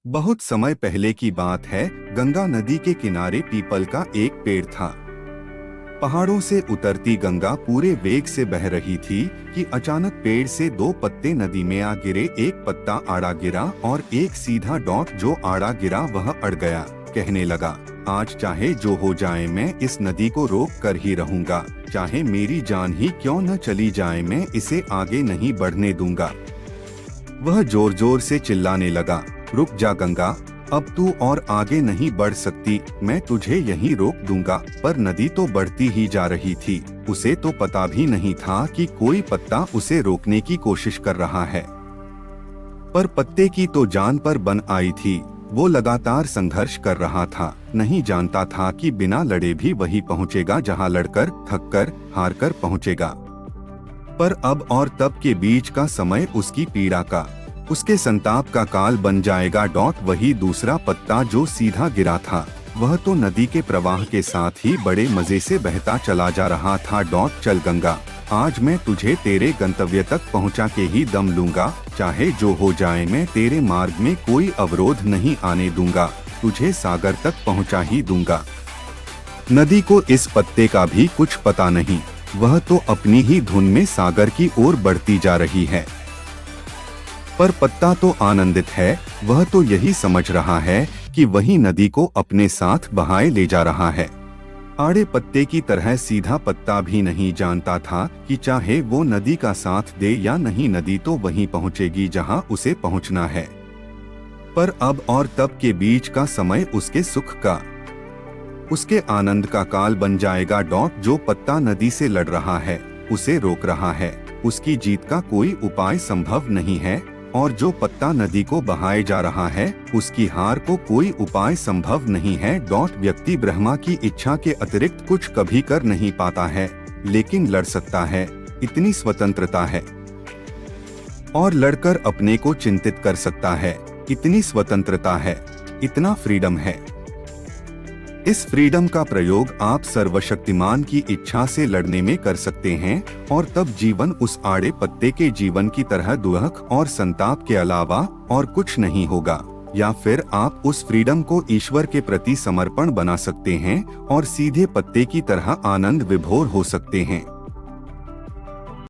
बहुत समय पहले की बात है। गंगा नदी के किनारे पीपल का एक पेड़ था। पहाड़ों से उतरती गंगा पूरे वेग से बह रही थी कि अचानक पेड़ से दो पत्ते नदी में आ गिरे। एक पत्ता आड़ा गिरा और एक सीधा डॉट जो आड़ा गिरा वह अड़ गया। कहने लगा, आज चाहे जो हो जाए मैं इस नदी को रोक कर ही रहूंगा। चाहे मेरी जान ही क्यों न चली जाए मैं इसे आगे नहीं बढ़ने दूंगा। वह जोर जोर से चिल्लाने लगा, रुक जा गंगा, अब तू और आगे नहीं बढ़ सकती, मैं तुझे यहीं रोक दूंगा। पर नदी तो बढ़ती ही जा रही थी। उसे तो पता भी नहीं था कि कोई पत्ता उसे रोकने की कोशिश कर रहा है। पर पत्ते की तो जान पर बन आई थी। वो लगातार संघर्ष कर रहा था। नहीं जानता था कि बिना लड़े भी वही पहुंचेगा जहां लड़कर, थककर, हारकर पहुंचेगा। पर अब और तब के बीच का समय उसकी पीड़ा का, उसके संताप का काल बन जाएगा। डॉट वही दूसरा पत्ता जो सीधा गिरा था, वह तो नदी के प्रवाह के साथ ही बड़े मजे से बहता चला जा रहा था। डॉट चल गंगा, आज मैं तुझे तेरे गंतव्य तक पहुंचा के ही दम लूंगा। चाहे जो हो जाए मैं तेरे मार्ग में कोई अवरोध नहीं आने दूंगा। तुझे सागर तक पहुंचा ही दूंगा। नदी को इस पत्ते का भी कुछ पता नहीं। वह तो अपनी ही धुन में सागर की ओर बढ़ती जा रही है। पर पत्ता तो आनंदित है। वह तो यही समझ रहा है कि वही नदी को अपने साथ बहाए ले जा रहा है। आड़े पत्ते की तरह सीधा पत्ता भी नहीं जानता था कि चाहे वो नदी का साथ दे या नहीं, नदी तो वहीं पहुंचेगी जहां उसे पहुंचना है। पर अब और तब के बीच का समय उसके सुख का, उसके आनंद का काल बन जाएगा। डॉट जो पत्ता नदी से लड़ रहा है, उसे रोक रहा है, उसकी जीत का कोई उपाय संभव नहीं है। और जो पत्ता नदी को बहाए जा रहा है, उसकी हार को कोई उपाय संभव नहीं है। डॉट व्यक्ति ब्रह्मा की इच्छा के अतिरिक्त कुछ कभी कर नहीं पाता है, लेकिन लड़ सकता है। इतनी स्वतंत्रता है। और लड़कर अपने को चिंतित कर सकता है। इतनी स्वतंत्रता है, इतना फ्रीडम है। इस फ्रीडम का प्रयोग आप सर्वशक्तिमान की इच्छा से लड़ने में कर सकते हैं और तब जीवन उस आड़े पत्ते के जीवन की तरह दुख और संताप के अलावा और कुछ नहीं होगा। या फिर आप उस फ्रीडम को ईश्वर के प्रति समर्पण बना सकते हैं और सीधे पत्ते की तरह आनंद विभोर हो सकते हैं।